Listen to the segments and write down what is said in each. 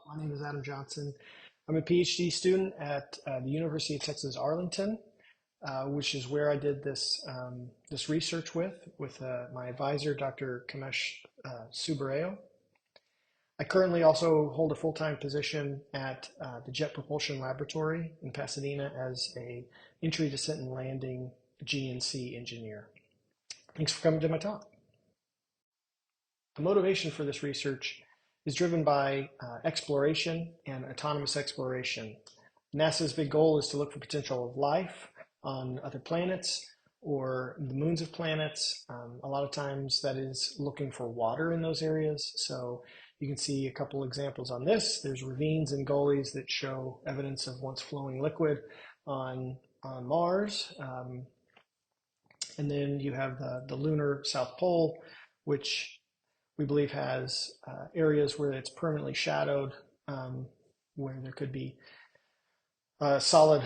My name is Adam Johnson. I'm a PhD student at the University of Texas Arlington, which is where I did this research with my advisor, Dr. Kamesh Subareo. I currently also hold a full-time position at the Jet Propulsion Laboratory in Pasadena as a entry, descent, and landing GNC engineer. Thanks for coming to my talk. The motivation for this research is driven by exploration and autonomous exploration. NASA's big goal is to look for potential of life on other planets or the moons of planets. A lot of times that is looking for water in those areas. So you can see a couple examples on this. There's ravines and gullies that show evidence of once flowing liquid on Mars. And then you have the lunar South Pole, which we believe has areas where it's permanently shadowed, where there could be solid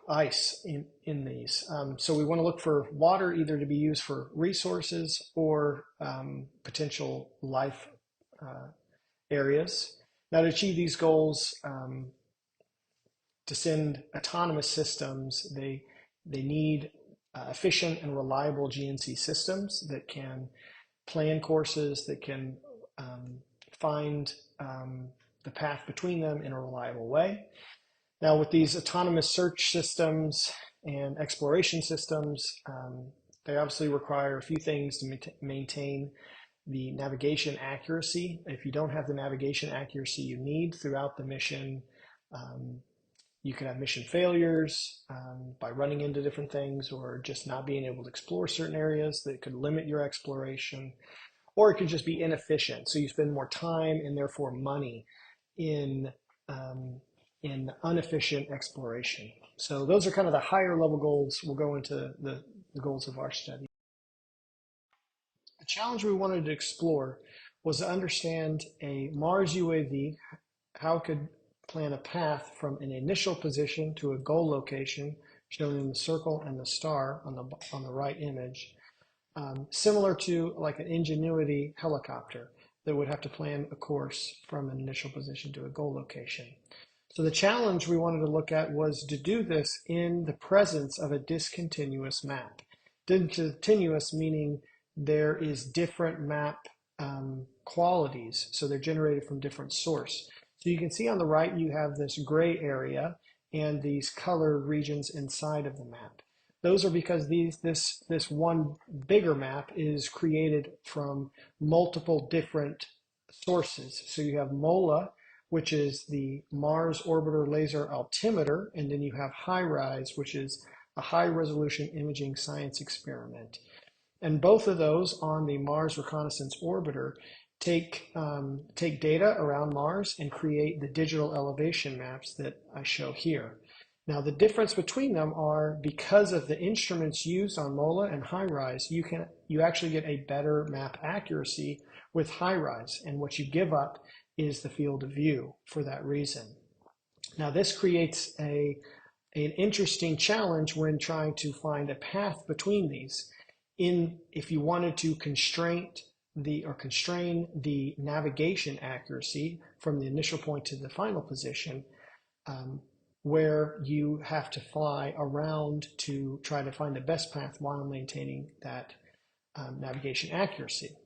ice in these. So we want to look for water either to be used for resources or potential life areas. Now to achieve these goals, to send autonomous systems, they need efficient and reliable GNC systems that can plan courses, that can find the path between them in a reliable way. Now with these autonomous search systems and exploration systems, they obviously require a few things to maintain the navigation accuracy. If you don't have the navigation accuracy you need throughout the mission, you can have mission failures by running into different things or just not being able to explore certain areas that could limit your exploration, or it could just be inefficient. So you spend more time and therefore money in inefficient exploration. So those are kind of the higher level goals. We'll go into the goals of our study. The challenge we wanted to explore was to understand a Mars UAV, how it could plan a path from an initial position to a goal location, shown in the circle and the star on the right image, similar to like an Ingenuity helicopter that would have to plan a course from an initial position to a goal location. So the challenge we wanted to look at was to do this in the presence of a discontinuous map. Discontinuous meaning there is different map qualities, so they're generated from different source. So you can see on the right you have this gray area and these colored regions inside of the map. Those are because this one bigger map is created from multiple different sources. So you have MOLA, which is the Mars Orbiter Laser Altimeter, and then you have HiRISE, which is a high resolution imaging science experiment. And both of those on the Mars Reconnaissance Orbiter take data around Mars and create the digital elevation maps that I show here. Now the difference between them are because of the instruments used on MOLA and HiRISE, you actually get a better map accuracy with HiRISE, and what you give up is the field of view for that reason. Now this creates an interesting challenge when trying to find a path between these. If you wanted to constrain the navigation accuracy from the initial point to the final position, where you have to fly around to try to find the best path while maintaining that navigation accuracy.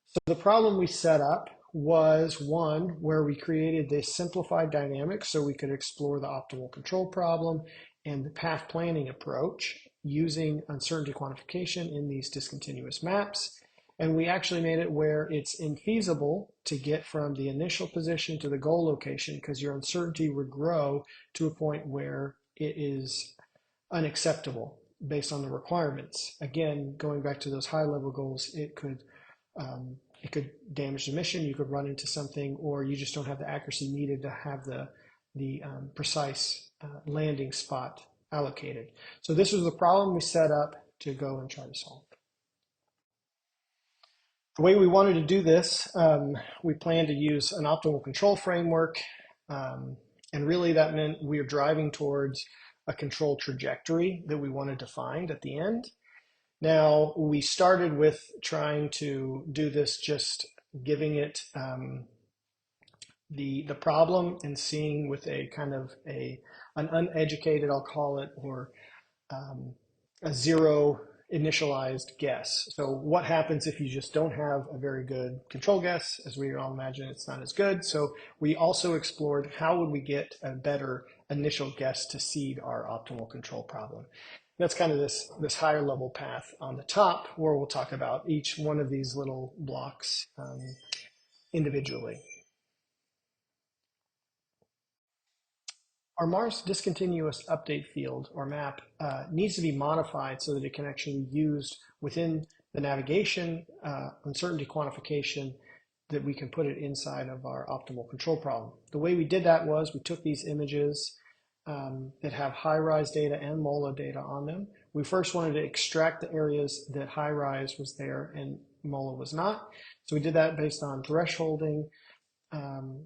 So the problem we set up was one where we created this simplified dynamics so we could explore the optimal control problem and the path planning approach using uncertainty quantification in these discontinuous maps. And we actually made it where it's infeasible to get from the initial position to the goal location because your uncertainty would grow to a point where it is unacceptable based on the requirements. Again, going back to those high level goals, it could damage the mission, you could run into something, or you just don't have the accuracy needed to have the precise landing spot allocated. So this was the problem we set up to go and try to solve. The way we wanted to do this, we planned to use an optimal control framework, and really that meant we were driving towards a control trajectory that we wanted to find at the end. Now, we started with trying to do this just giving it the problem and seeing with a kind of an uneducated, I'll call it, or um, a zero initialized guess. So what happens if you just don't have a very good control guess? As we all imagine, it's not as good. So we also explored how would we get a better initial guess to seed our optimal control problem. That's kind of this higher level path on the top, where we'll talk about each one of these little blocks individually. Our Mars discontinuous update field or map needs to be modified so that it can actually be used within the navigation uncertainty quantification, that we can put it inside of our optimal control problem. The way we did that was we took these images that have high-rise data and MOLA data on them. We first wanted to extract the areas that high-rise was there and MOLA was not. So we did that based on thresholding,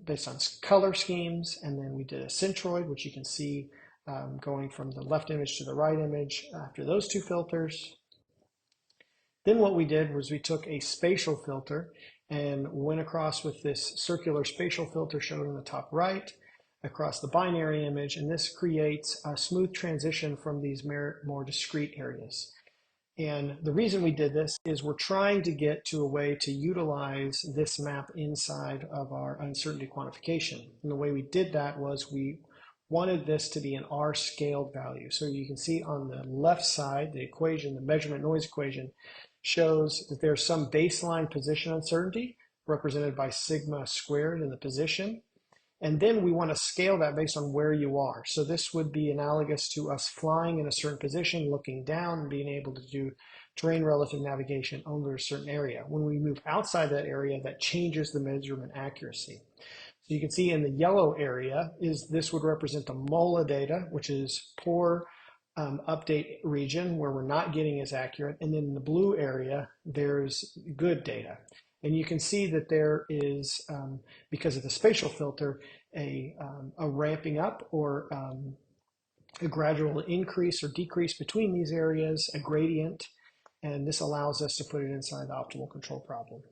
based on color schemes, and then we did a centroid, which you can see going from the left image to the right image after those two filters. Then what we did was we took a spatial filter and went across with this circular spatial filter shown in the top right across the binary image, and this creates a smooth transition from these more discrete areas. And the reason we did this is we're trying to get to a way to utilize this map inside of our uncertainty quantification. And the way we did that was we wanted this to be an R scaled value. So you can see on the left side, the equation, the measurement noise equation, shows that there's some baseline position uncertainty represented by sigma squared in the position. And then we want to scale that based on where you are. So this would be analogous to us flying in a certain position, looking down, and being able to do terrain relative navigation over a certain area. When we move outside that area, that changes the measurement accuracy. So you can see in the yellow area, this would represent the MOLA data, which is poor update region where we're not getting as accurate. And then in the blue area, there's good data. And you can see that there is, because of the spatial filter, a ramping up or a gradual increase or decrease between these areas, a gradient, and this allows us to put it inside the optimal control problem.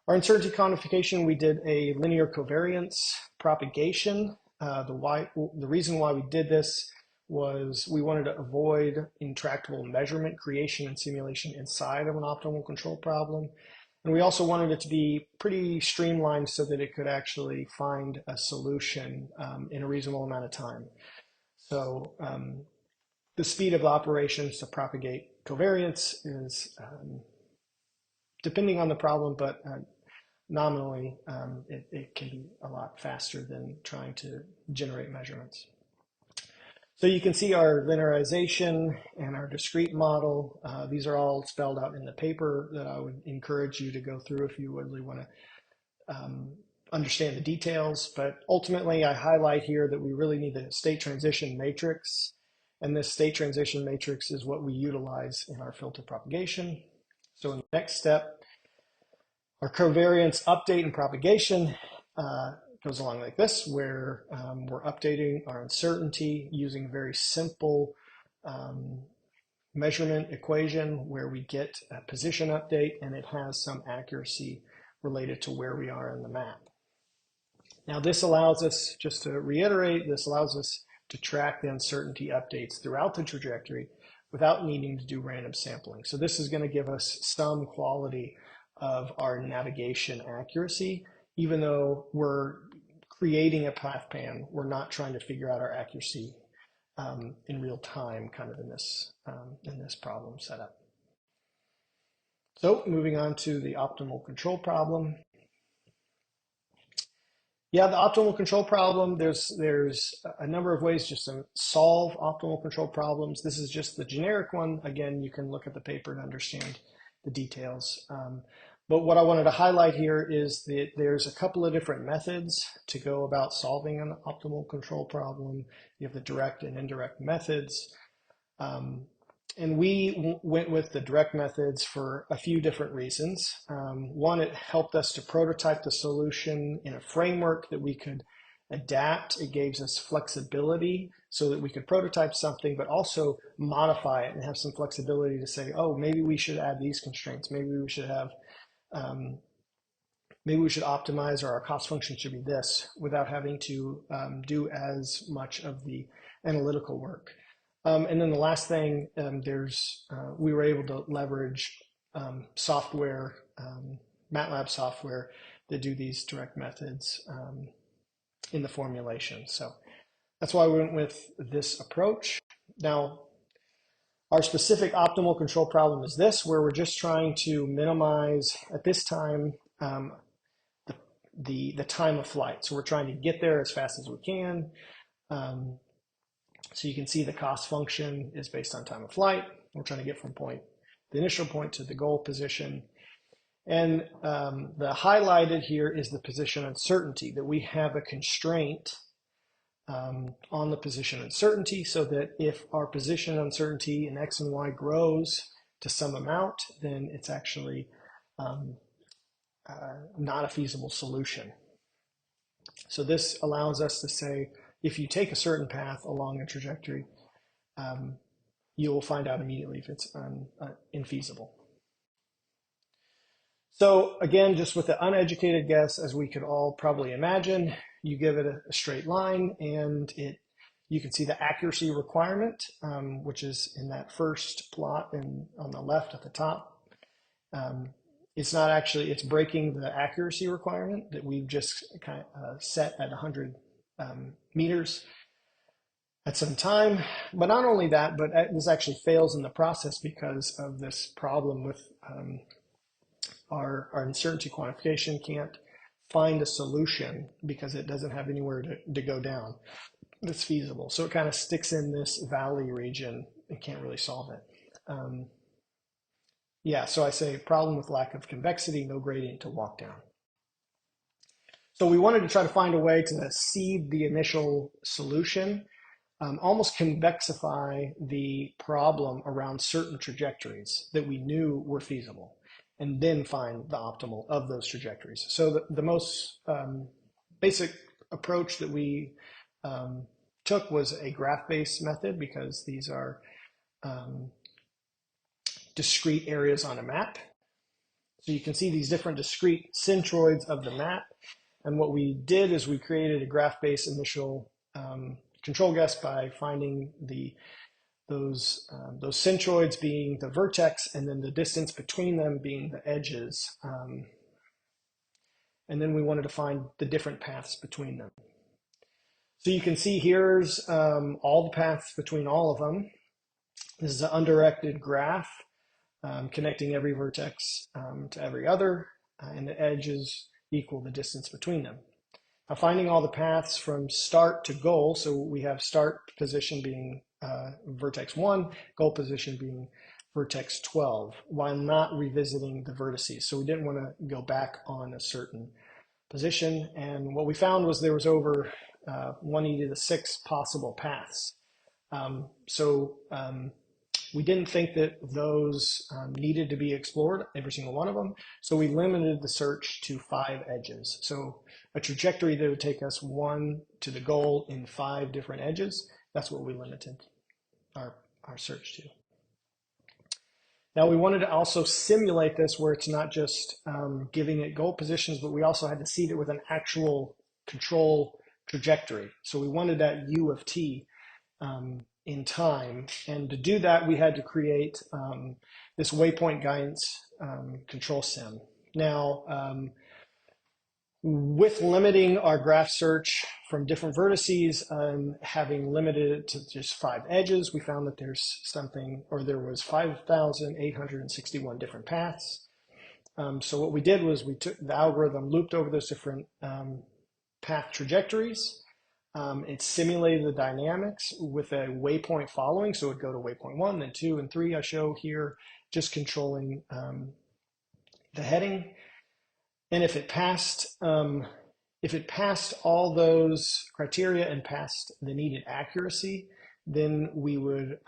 Our uncertainty quantification, we did a linear covariance propagation. The reason why we did this was we wanted to avoid intractable measurement creation and simulation inside of an optimal control problem. And we also wanted it to be pretty streamlined so that it could actually find a solution in a reasonable amount of time. So the speed of operations to propagate covariance is depending on the problem, but nominally it can be a lot faster than trying to generate measurements. So you can see our linearization and our discrete model. These are all spelled out in the paper that I would encourage you to go through if you really want to understand the details. But ultimately, I highlight here that we really need the state transition matrix. And this state transition matrix is what we utilize in our filter propagation. So in the next step, our covariance update and propagation goes along like this, where we're updating our uncertainty using a very simple measurement equation where we get a position update and it has some accuracy related to where we are in the map. Now this allows us, just to reiterate, this allows us to track the uncertainty updates throughout the trajectory without needing to do random sampling. So this is going to give us some quality of our navigation accuracy, even though we're creating a path pan, we're not trying to figure out our accuracy in real time, kind of in this problem setup. So moving on to the optimal control problem. Yeah, the optimal control problem, there's a number of ways just to solve optimal control problems. This is just the generic one. Again, you can look at the paper and understand the details. But what I wanted to highlight here is that there's a couple of different methods to go about solving an optimal control problem. You have the direct and indirect methods. And we went with the direct methods for a few different reasons. One, it helped us to prototype the solution in a framework that we could adapt. It gave us flexibility so that we could prototype something, but also modify it and have some flexibility to say, oh, maybe we should add these constraints. Maybe we should have maybe we should optimize, or our cost function should be this, without having to do as much of the analytical work. And then the last thing, we were able to leverage software, MATLAB software, that do these direct methods in the formulation. So that's why we went with this approach. Now, our specific optimal control problem is this, where we're just trying to minimize, at this time, the time of flight. So we're trying to get there as fast as we can. So you can see the cost function is based on time of flight. We're trying to get from the initial point to the goal position. And the highlighted here is the position uncertainty, that we have a constraint on the position uncertainty, so that if our position uncertainty in X and Y grows to some amount, then it's actually not a feasible solution. So this allows us to say, if you take a certain path along a trajectory, you will find out immediately if it's infeasible. So again, just with the uneducated guess, as we could all probably imagine, you give it a straight line, and you can see the accuracy requirement, which is in that first plot and on the left at the top. It's not actually, it's breaking the accuracy requirement that we've just kind of set at 100 meters at some time. But not only that, but this actually fails in the process because of this problem with our uncertainty quantification can't find a solution because it doesn't have anywhere to go down that's feasible. So it kind of sticks in this valley region and can't really solve it. Yeah, so I say problem with lack of convexity, no gradient to walk down. So we wanted to try to find a way to seed the initial solution, almost convexify the problem around certain trajectories that we knew were feasible, and then find the optimal of those trajectories. So the most basic approach that we took was a graph-based method, because these are discrete areas on a map. So you can see these different discrete centroids of the map. And what we did is we created a graph-based initial control guess by finding those centroids being the vertex, and then the distance between them being the edges. And then we wanted to find the different paths between them. So you can see here's all the paths between all of them. This is an undirected graph connecting every vertex to every other, and the edges equal the distance between them. Now, finding all the paths from start to goal, so we have start position being vertex 1, goal position being vertex 12, while not revisiting the vertices. So we didn't want to go back on a certain position. And what we found was there was over 1 to the 6 possible paths. We didn't think that those needed to be explored, every single one of them. So we limited the search to 5 edges. So a trajectory that would take us 1 to the goal in 5 different edges, that's what we limited our search to. Now we wanted to also simulate this where it's not just giving it goal positions, but we also had to seed it with an actual control trajectory. So we wanted that U of t in time. And to do that, we had to create this waypoint guidance control sim. Now, with limiting our graph search from different vertices and having limited it to just 5 edges, we found that there was 5,861 different paths. So what we did was we took the algorithm, looped over those different path trajectories. It simulated the dynamics with a waypoint following. So it would go to waypoint 1, then 2, and 3. I show here just controlling the heading. And if it passed all those criteria and passed the needed accuracy, then we would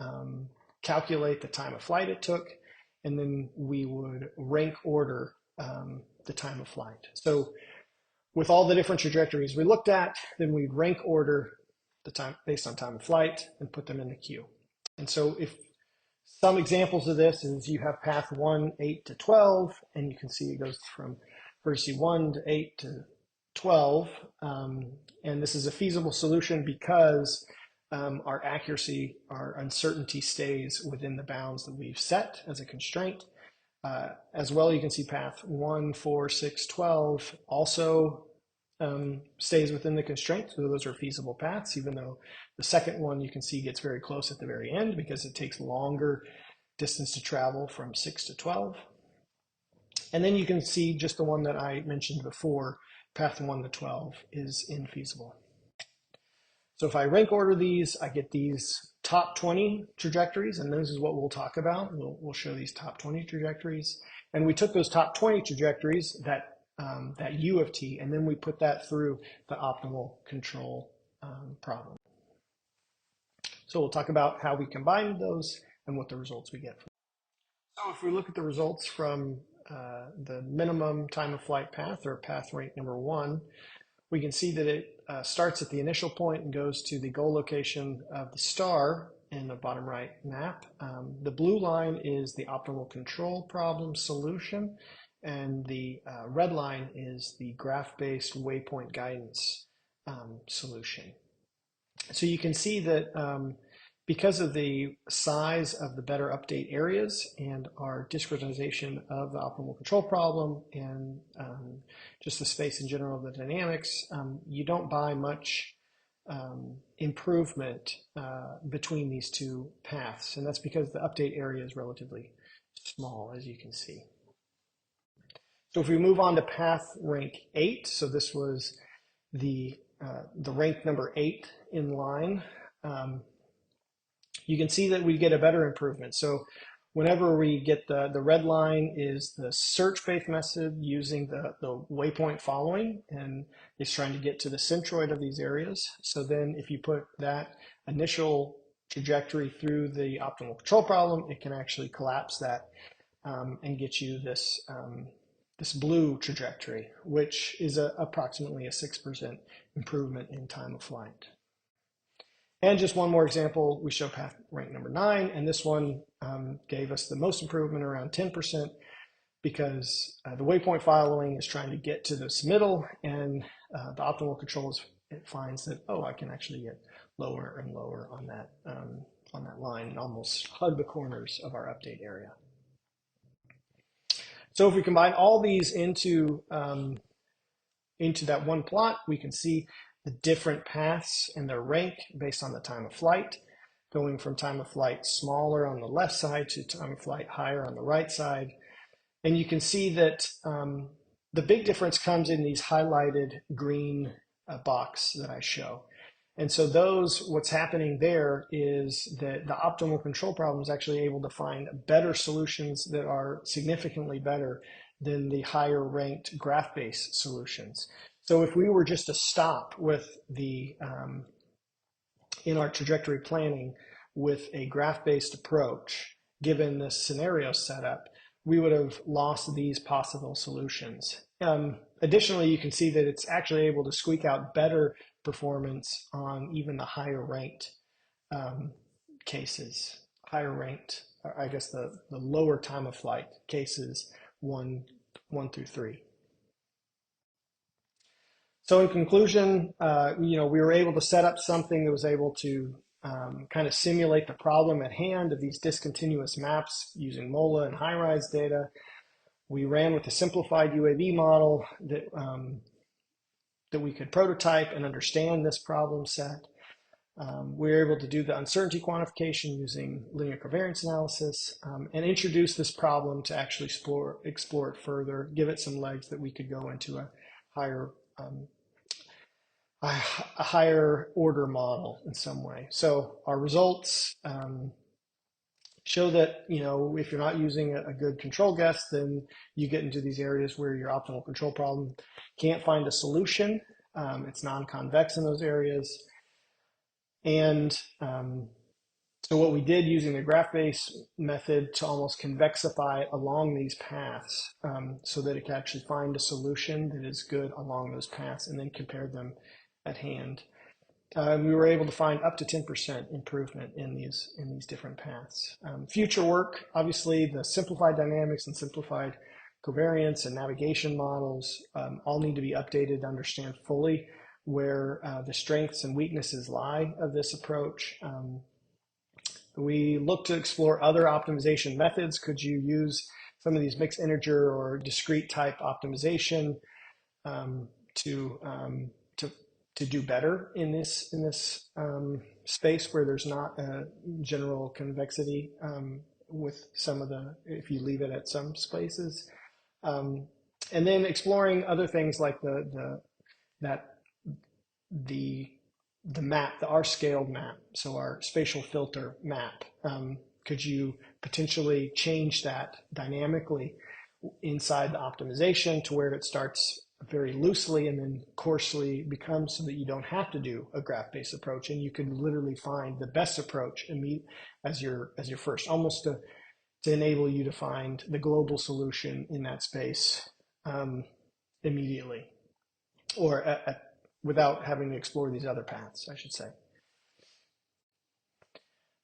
calculate the time of flight it took, and then we would rank order the time of flight. So with all the different trajectories we looked at, then we'd rank order the time based on time of flight and put them in the queue. And so if some examples of this is you have path 1, 8 to 12, and you can see it goes from vertices 1 to 8 to 12. And this is a feasible solution because our accuracy, our uncertainty stays within the bounds that we've set as a constraint. As well, you can see path 1, 4, 6, 12 also stays within the constraint. So those are feasible paths, even though the second one you can see gets very close at the very end because it takes longer distance to travel from 6 to 12. And then you can see just the one that I mentioned before, path 1 to 12 is infeasible. So if I rank order these, I get these top 20 trajectories, and this is what we'll talk about. We'll show these top 20 trajectories. And we took those top 20 trajectories, that U of t, and then we put that through the optimal control problem. So we'll talk about how we combined those and what the results we get. So if we look at the results from the minimum time of flight path, or path rank number 1, we can see that it starts at the initial point and goes to the goal location of the star in the bottom right map. The blue line is the optimal control problem solution, and the red line is the graph-based waypoint guidance solution. So you can see that because of the size of the better update areas and our discretization of the optimal control problem and just the space in general of the dynamics, you don't buy much improvement between these two paths. And that's because the update area is relatively small, as you can see. So if we move on to path rank 8, so this was the rank number 8 in line, you can see that we get a better improvement. So whenever we get the red line is the search-based method using the waypoint following, and it's trying to get to the centroid of these areas. So then if you put that initial trajectory through the optimal control problem, it can actually collapse that and get you this, this blue trajectory, which is approximately a 6% improvement in time of flight. And just one more example, we show path rank number 9, and this one gave us the most improvement, around 10%, because the waypoint following is trying to get to this middle, and the optimal controls, it finds that, oh, I can actually get lower and lower on that line and almost hug the corners of our update area. So if we combine all these into that one plot, we can see the different paths and their rank based on the time of flight, going from time of flight smaller on the left side to time of flight higher on the right side. And you can see that the big difference comes in these highlighted green box that I show. And so what's happening there is that the optimal control problem is actually able to find better solutions that are significantly better than the higher ranked graph-based solutions. So if we were just to stop with in our trajectory planning with a graph-based approach, given the scenario setup, we would have lost these possible solutions. Additionally, you can see that it's actually able to squeak out better performance on even the higher ranked cases, higher ranked, I guess the lower time of flight cases, 1 through 3. So in conclusion, we were able to set up something that was able to kind of simulate the problem at hand of these discontinuous maps using MOLA and high-rise data. We ran with a simplified UAV model that we could prototype and understand this problem set. We were able to do the uncertainty quantification using linear covariance analysis and introduce this problem to actually explore it further, give it some legs that we could go into a higher order model in some way. So our results show that, if you're not using a good control guess, then you get into these areas where your optimal control problem can't find a solution. It's non-convex in those areas. And so what we did using the graph-based method to almost convexify along these paths so that it can actually find a solution that is good along those paths and then compare them at hand. We were able to find up to 10% improvement in these different paths. Future work, obviously, the simplified dynamics and simplified covariance and navigation models all need to be updated to understand fully where the strengths and weaknesses lie of this approach. We look to explore other optimization methods. Could you use some of these mixed integer or discrete type optimization um, to, um, to to do better in this space where there's not a general convexity with some of the, if you leave it at some spaces, and then exploring other things like that the the map, the R-scaled map, so our spatial filter map. Could you potentially change that dynamically inside the optimization to where it starts very loosely and then coarsely becomes so that you don't have to do a graph-based approach and you can literally find the best approach and meet as your first, almost to enable you to find the global solution in that space immediately, or without having to explore these other paths, I should say.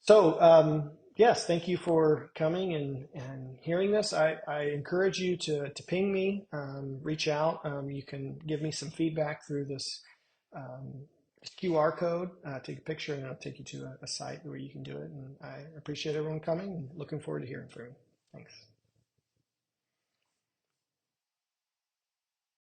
So yes, thank you for coming and hearing this. I encourage you to ping me, reach out. You can give me some feedback through this QR code, take a picture, and it'll take you to a site where you can do it. And I appreciate everyone coming and looking forward to hearing from you. Thanks.